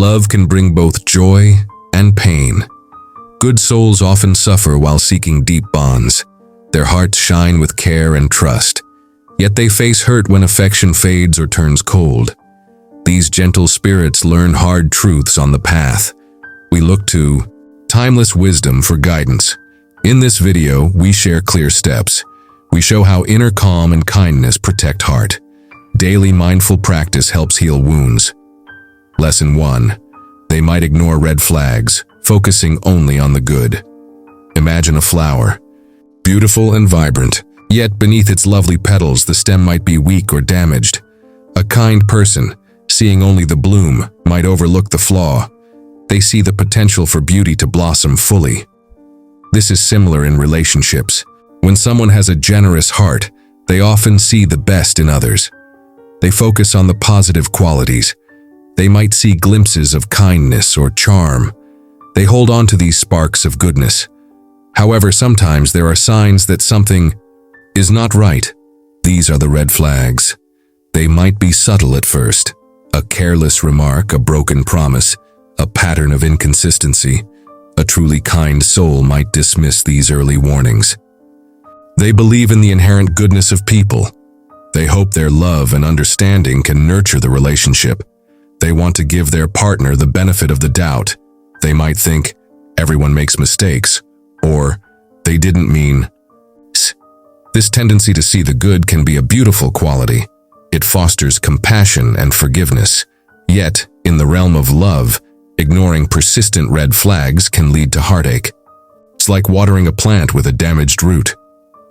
Love can bring both joy and pain. Good souls often suffer while seeking deep bonds. Their hearts shine with care and trust, yet they face hurt when affection fades or turns cold. These gentle spirits learn hard truths on the path. We look to timeless wisdom for guidance. In this video, we share clear steps. We show how inner calm and kindness protect heart. Daily mindful practice helps heal wounds. Lesson 1. They might ignore red flags, focusing only on the good. Imagine a flower, beautiful and vibrant, yet beneath its lovely petals the stem might be weak or damaged. A kind person, seeing only the bloom, might overlook the flaw. They see the potential for beauty to blossom fully. This is similar in relationships. When someone has a generous heart, they often see the best in others. They focus on the positive qualities. They might see glimpses of kindness or charm. They hold on to these sparks of goodness. However, sometimes there are signs that something is not right. These are the red flags. They might be subtle at first. A careless remark, a broken promise, a pattern of inconsistency. A truly kind soul might dismiss these early warnings. They believe in the inherent goodness of people. They hope their love and understanding can nurture the relationship. They want to give their partner the benefit of the doubt. They might think, everyone makes mistakes, or they didn't mean. This tendency to see the good can be a beautiful quality. It fosters compassion and forgiveness. Yet, in the realm of love, ignoring persistent red flags can lead to heartache. It's like watering a plant with a damaged root.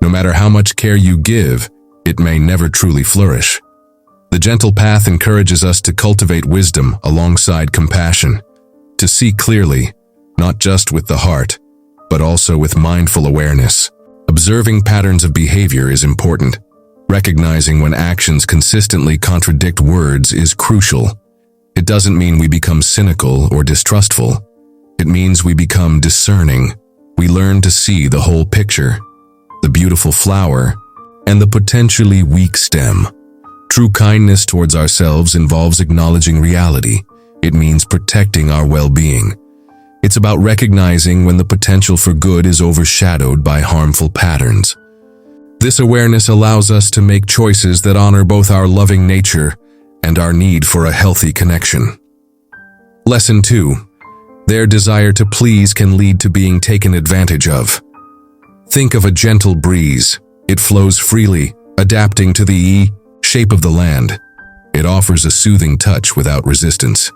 No matter how much care you give, it may never truly flourish. The gentle path encourages us to cultivate wisdom alongside compassion, to see clearly, not just with the heart, but also with mindful awareness. Observing patterns of behavior is important. Recognizing when actions consistently contradict words is crucial. It doesn't mean we become cynical or distrustful. It means we become discerning. We learn to see the whole picture, the beautiful flower, and the potentially weak stem. True kindness towards ourselves involves acknowledging reality. It means protecting our well-being. It's about recognizing when the potential for good is overshadowed by harmful patterns. This awareness allows us to make choices that honor both our loving nature and our need for a healthy connection. Lesson 2. Their desire to please can lead to being taken advantage of. Think of a gentle breeze. It flows freely, adapting to the shape of the land. It offers a soothing touch without resistance.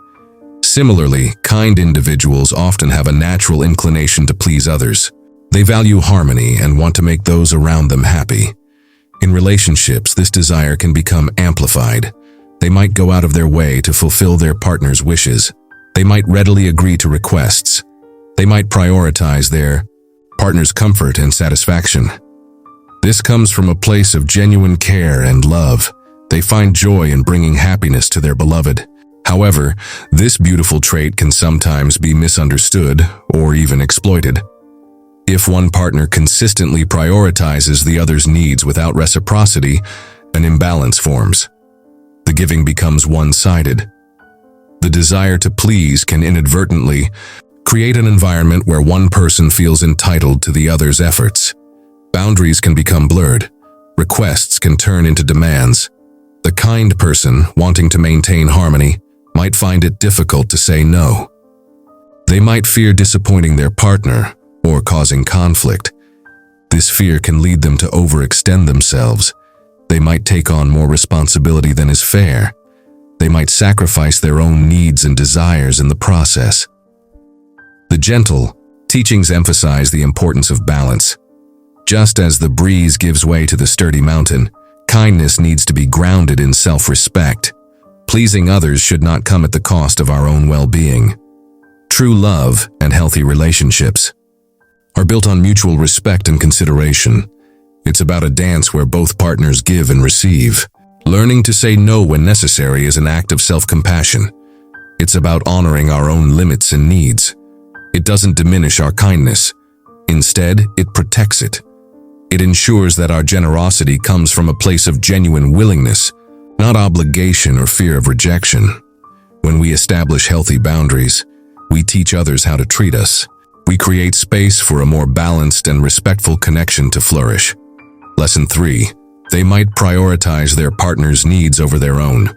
Similarly, kind individuals often have a natural inclination to please others. They value harmony and want to make those around them happy. In relationships, this desire can become amplified. They might go out of their way to fulfill their partner's wishes. They might readily agree to requests. They might prioritize their partner's comfort and satisfaction. This comes from a place of genuine care and love. They find joy in bringing happiness to their beloved. However, this beautiful trait can sometimes be misunderstood or even exploited. If one partner consistently prioritizes the other's needs without reciprocity, an imbalance forms. The giving becomes one-sided. The desire to please can inadvertently create an environment where one person feels entitled to the other's efforts. Boundaries can become blurred. Requests can turn into demands. The kind person, wanting to maintain harmony, might find it difficult to say no. They might fear disappointing their partner or causing conflict. This fear can lead them to overextend themselves. They might take on more responsibility than is fair. They might sacrifice their own needs and desires in the process. The gentle teachings emphasize the importance of balance. Just as the breeze gives way to the sturdy mountain, kindness needs to be grounded in self-respect. Pleasing others should not come at the cost of our own well-being. True love and healthy relationships are built on mutual respect and consideration. It's about a dance where both partners give and receive. Learning to say no when necessary is an act of self-compassion. It's about honoring our own limits and needs. It doesn't diminish our kindness. Instead, it protects it. It ensures that our generosity comes from a place of genuine willingness, not obligation or fear of rejection. When we establish healthy boundaries, we teach others how to treat us. We create space for a more balanced and respectful connection to flourish. Lesson 3. They might prioritize their partner's needs over their own.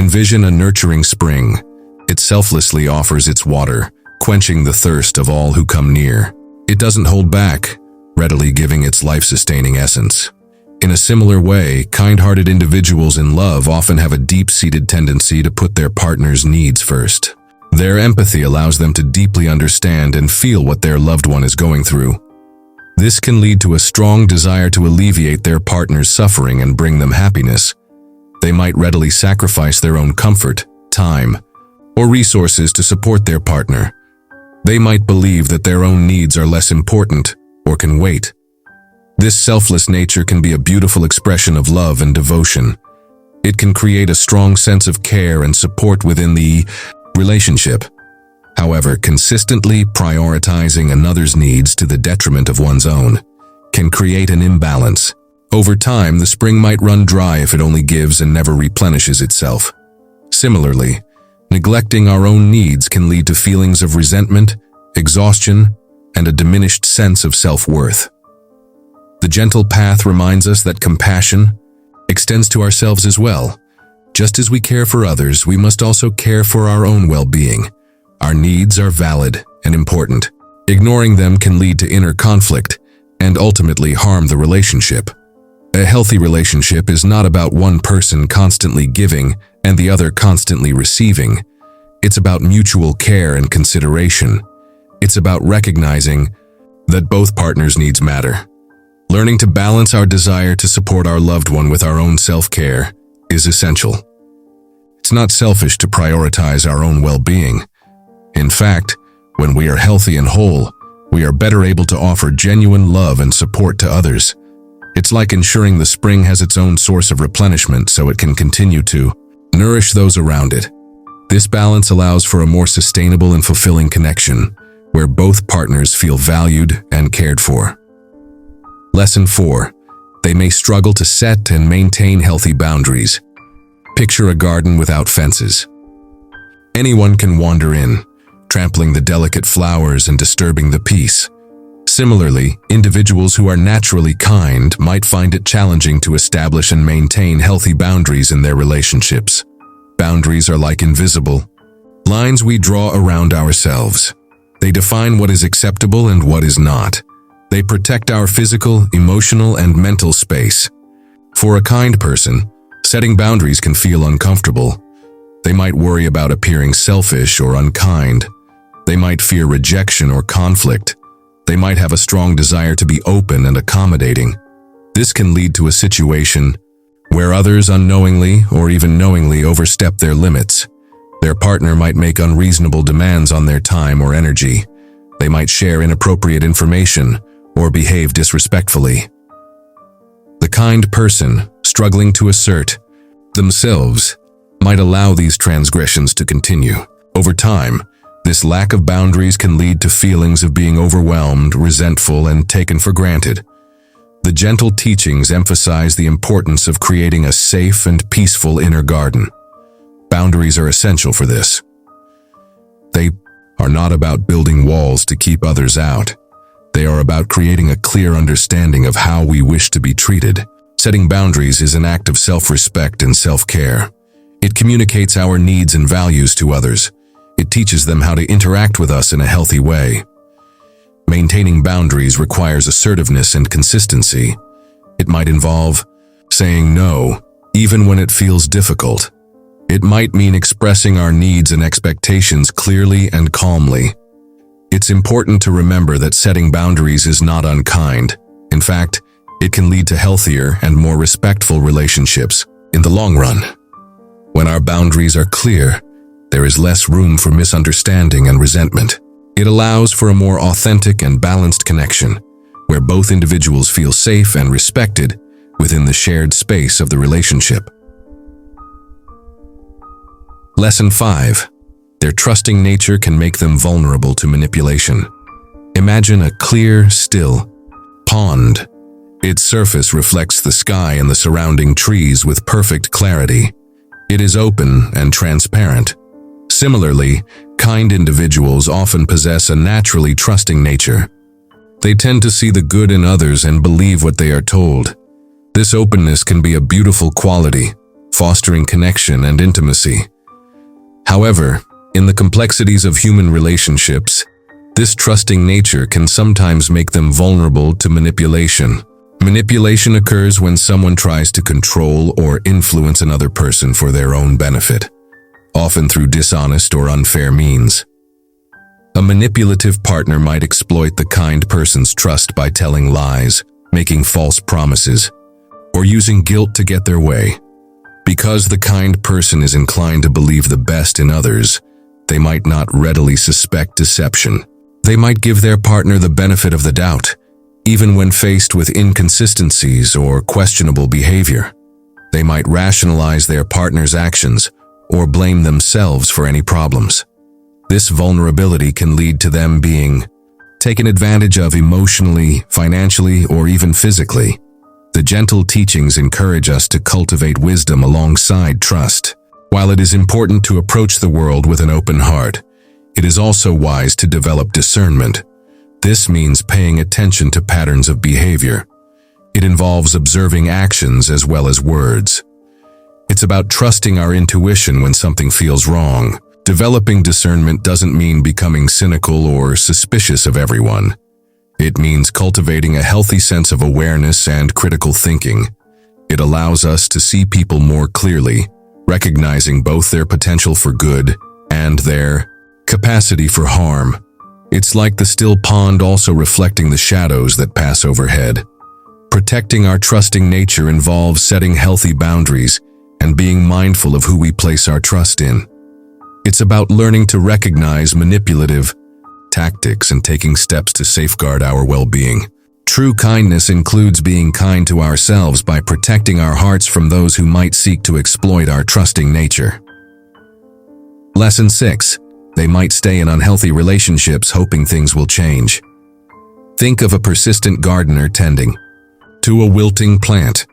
Envision a nurturing spring. It selflessly offers its water, quenching the thirst of all who come near. It doesn't hold back, readily giving its life-sustaining essence. In a similar way, kind-hearted individuals in love often have a deep-seated tendency to put their partner's needs first. Their empathy allows them to deeply understand and feel what their loved one is going through. This can lead to a strong desire to alleviate their partner's suffering and bring them happiness. They might readily sacrifice their own comfort, time, or resources to support their partner. They might believe that their own needs are less important or can wait. This selfless nature can be a beautiful expression of love and devotion. It can create a strong sense of care and support within the relationship. However, consistently prioritizing another's needs to the detriment of one's own can create an imbalance. Over time, the spring might run dry if it only gives and never replenishes itself. Similarly, neglecting our own needs can lead to feelings of resentment, exhaustion, and a diminished sense of self-worth. The gentle path reminds us that compassion extends to ourselves as well. Just as we care for others, we must also care for our own well-being. Our needs are valid and important. Ignoring them can lead to inner conflict and ultimately harm the relationship. A healthy relationship is not about one person constantly giving and the other constantly receiving. It's about mutual care and consideration. It's about recognizing that both partners' needs matter. Learning to balance our desire to support our loved one with our own self-care is essential. It's not selfish to prioritize our own well-being. In fact, when we are healthy and whole, we are better able to offer genuine love and support to others. It's like ensuring the spring has its own source of replenishment so it can continue to nourish those around it. This balance allows for a more sustainable and fulfilling connection, where both partners feel valued and cared for. Lesson 4. They may struggle to set and maintain healthy boundaries. Picture a garden without fences. Anyone can wander in, trampling the delicate flowers and disturbing the peace. Similarly, individuals who are naturally kind might find it challenging to establish and maintain healthy boundaries in their relationships. Boundaries are like invisible lines we draw around ourselves. They define what is acceptable and what is not. They protect our physical, emotional, and mental space. For a kind person, setting boundaries can feel uncomfortable. They might worry about appearing selfish or unkind. They might fear rejection or conflict. They might have a strong desire to be open and accommodating. This can lead to a situation where others unknowingly or even knowingly overstep their limits. Their partner might make unreasonable demands on their time or energy. They might share inappropriate information or behave disrespectfully. The kind person, struggling to assert themselves, might allow these transgressions to continue. Over time, this lack of boundaries can lead to feelings of being overwhelmed, resentful, and taken for granted. The gentle teachings emphasize the importance of creating a safe and peaceful inner garden. Boundaries are essential for this. They are not about building walls to keep others out. They are about creating a clear understanding of how we wish to be treated. Setting boundaries is an act of self-respect and self-care. It communicates our needs and values to others. It teaches them how to interact with us in a healthy way. Maintaining boundaries requires assertiveness and consistency. It might involve saying no, even when it feels difficult. It might mean expressing our needs and expectations clearly and calmly. It's important to remember that setting boundaries is not unkind. In fact, it can lead to healthier and more respectful relationships in the long run. When our boundaries are clear, there is less room for misunderstanding and resentment. It allows for a more authentic and balanced connection, where both individuals feel safe and respected within the shared space of the relationship. Lesson 5. Their trusting nature can make them vulnerable to manipulation. Imagine a clear, still pond. Its surface reflects the sky and the surrounding trees with perfect clarity. It is open and transparent, Similarly, kind individuals often possess a naturally trusting nature. They tend to see the good in others and believe what they are told. This openness can be a beautiful quality, fostering connection and intimacy. However, in the complexities of human relationships, this trusting nature can sometimes make them vulnerable to manipulation. Manipulation occurs when someone tries to control or influence another person for their own benefit, often through dishonest or unfair means. A manipulative partner might exploit the kind person's trust by telling lies, making false promises, or using guilt to get their way. Because the kind person is inclined to believe the best in others, they might not readily suspect deception. They might give their partner the benefit of the doubt, even when faced with inconsistencies or questionable behavior. They might rationalize their partner's actions or blame themselves for any problems. This vulnerability can lead to them being taken advantage of emotionally, financially, or even physically. The gentle teachings encourage us to cultivate wisdom alongside trust. While it is important to approach the world with an open heart, it is also wise to develop discernment. This means paying attention to patterns of behavior. It involves observing actions as well as words. It's about trusting our intuition when something feels wrong. Developing discernment doesn't mean becoming cynical or suspicious of everyone. It means cultivating a healthy sense of awareness and critical thinking. It allows us to see people more clearly, recognizing both their potential for good and their capacity for harm. It's like the still pond also reflecting the shadows that pass overhead. Protecting our trusting nature involves setting healthy boundaries and being mindful of who we place our trust in. It's about learning to recognize manipulative tactics and taking steps to safeguard our well-being. True kindness includes being kind to ourselves by protecting our hearts from those who might seek to exploit our trusting nature. Lesson 6. They might stay in unhealthy relationships hoping things will change. Think of a persistent gardener tending to a wilting plant.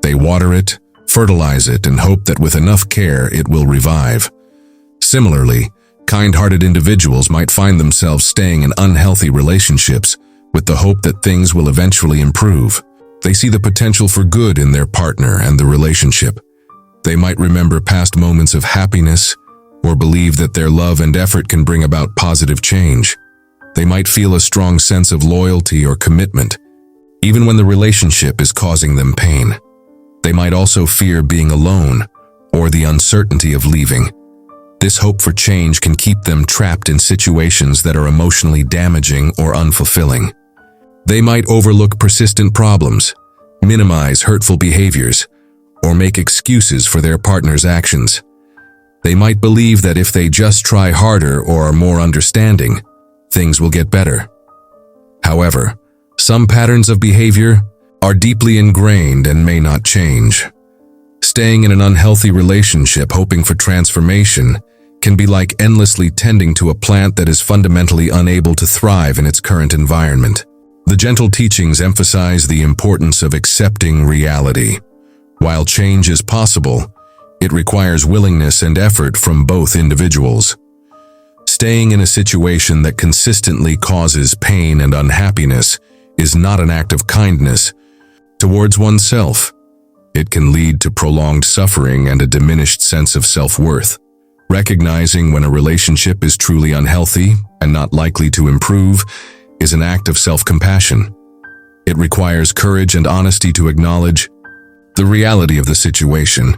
They water it, fertilize it, and hope that with enough care it will revive. Similarly, kind-hearted individuals might find themselves staying in unhealthy relationships with the hope that things will eventually improve. They see the potential for good in their partner and the relationship. They might remember past moments of happiness or believe that their love and effort can bring about positive change. They might feel a strong sense of loyalty or commitment, even when the relationship is causing them pain. They might also fear being alone or the uncertainty of leaving. This hope for change can keep them trapped in situations that are emotionally damaging or unfulfilling. They might overlook persistent problems, minimize hurtful behaviors, or make excuses for their partner's actions. They might believe that if they just try harder or are more understanding, things will get better. However, some patterns of behavior are deeply ingrained and may not change. Staying in an unhealthy relationship hoping for transformation can be like endlessly tending to a plant that is fundamentally unable to thrive in its current environment. The gentle teachings emphasize the importance of accepting reality. While change is possible, it requires willingness and effort from both individuals. Staying in a situation that consistently causes pain and unhappiness is not an act of kindness towards oneself. It can lead to prolonged suffering and a diminished sense of self-worth. Recognizing when a relationship is truly unhealthy and not likely to improve is an act of self-compassion. It requires courage and honesty to acknowledge the reality of the situation,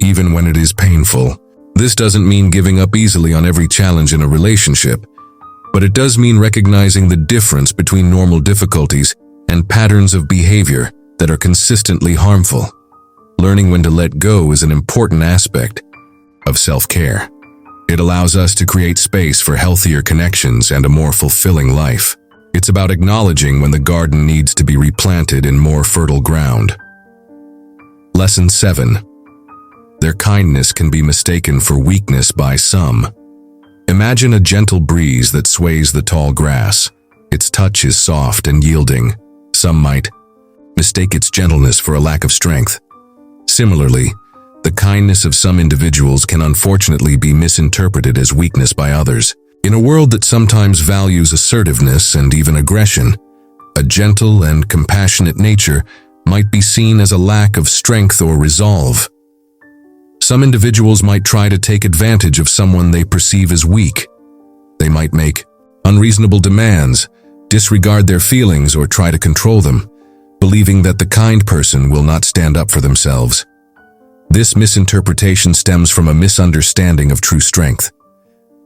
even when it is painful. This doesn't mean giving up easily on every challenge in a relationship, but it does mean recognizing the difference between normal difficulties and patterns of behavior that are consistently harmful. Learning when to let go is an important aspect of self-care. It allows us to create space for healthier connections and a more fulfilling life. It's about acknowledging when the garden needs to be replanted in more fertile ground. Lesson 7. Their kindness can be mistaken for weakness by some. Imagine a gentle breeze that sways the tall grass. Its touch is soft and yielding. Some might mistake its gentleness for a lack of strength. Similarly, The kindness of some individuals can unfortunately be misinterpreted as weakness by others. In a world that sometimes values assertiveness and even aggression, a gentle and compassionate nature might be seen as a lack of strength or resolve. Some individuals might try to take advantage of someone they perceive as weak. They might make unreasonable demands, disregard their feelings, or try to control them, believing that the kind person will not stand up for themselves. This misinterpretation stems from a misunderstanding of true strength.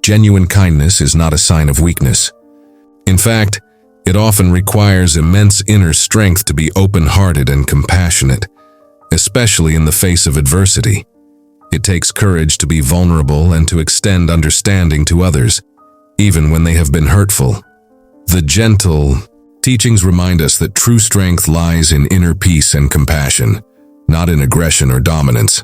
Genuine kindness is not a sign of weakness. In fact, it often requires immense inner strength to be open-hearted and compassionate, especially in the face of adversity. It takes courage to be vulnerable and to extend understanding to others, even when they have been hurtful. The gentle teachings remind us that true strength lies in inner peace and compassion, not in aggression or dominance.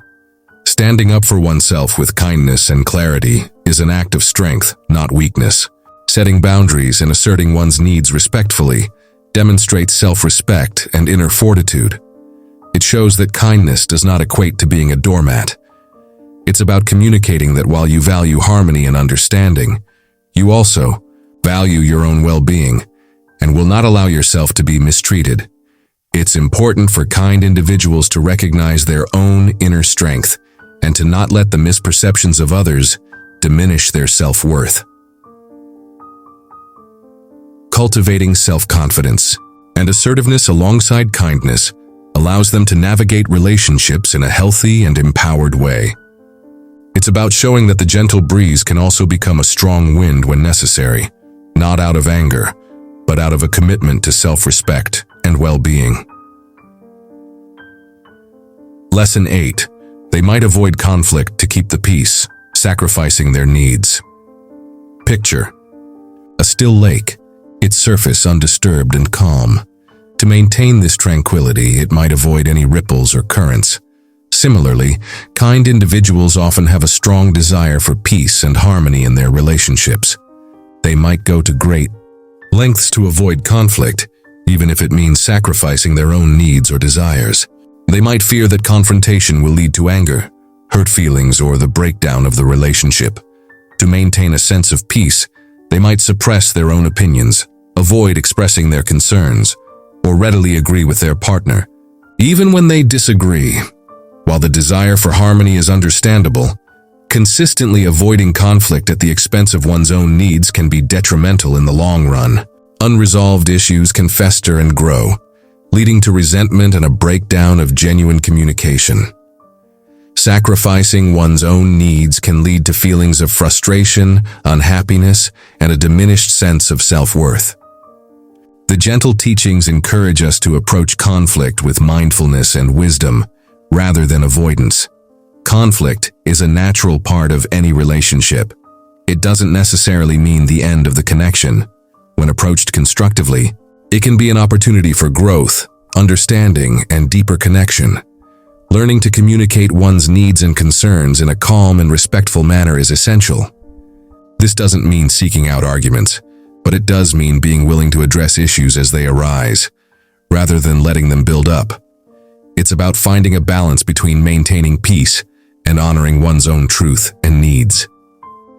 Standing up for oneself with kindness and clarity is an act of strength, not weakness. Setting boundaries and asserting one's needs respectfully demonstrates self-respect and inner fortitude. It shows that kindness does not equate to being a doormat. It's about communicating that while you value harmony and understanding, you also value your own well-being and will not allow yourself to be mistreated. It's important for kind individuals to recognize their own inner strength and to not let the misperceptions of others diminish their self-worth. Cultivating self-confidence and assertiveness alongside kindness allows them to navigate relationships in a healthy and empowered way. It's about showing that the gentle breeze can also become a strong wind when necessary, not out of anger, but out of a commitment to self-respect and well-being. Lesson 8. They might avoid conflict to keep the peace, sacrificing their needs. Picture a still lake, its surface undisturbed and calm. To maintain this tranquility, it might avoid any ripples or currents. Similarly, kind individuals often have a strong desire for peace and harmony in their relationships. They might go to great lengths to avoid conflict, even if it means sacrificing their own needs or desires. They might fear that confrontation will lead to anger, hurt feelings, or the breakdown of the relationship. To maintain a sense of peace, they might suppress their own opinions, avoid expressing their concerns, or readily agree with their partner, even when they disagree. While the desire for harmony is understandable, consistently avoiding conflict at the expense of one's own needs can be detrimental in the long run. Unresolved issues can fester and grow, leading to resentment and a breakdown of genuine communication. Sacrificing one's own needs can lead to feelings of frustration, unhappiness, and a diminished sense of self-worth. The gentle teachings encourage us to approach conflict with mindfulness and wisdom, rather than avoidance. Conflict is a natural part of any relationship. It doesn't necessarily mean the end of the connection. When approached constructively, it can be an opportunity for growth, understanding, and deeper connection. Learning to communicate one's needs and concerns in a calm and respectful manner is essential. This doesn't mean seeking out arguments, but it does mean being willing to address issues as they arise, rather than letting them build up. It's about finding a balance between maintaining peace and honoring one's own truth and needs.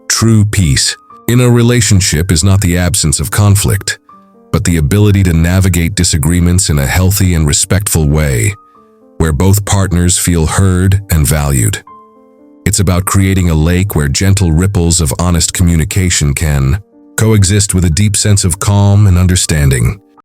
True peace in a relationship is not the absence of conflict, but the ability to navigate disagreements in a healthy and respectful way, where both partners feel heard and valued. It's about creating a lake where gentle ripples of honest communication can coexist with a deep sense of calm and understanding.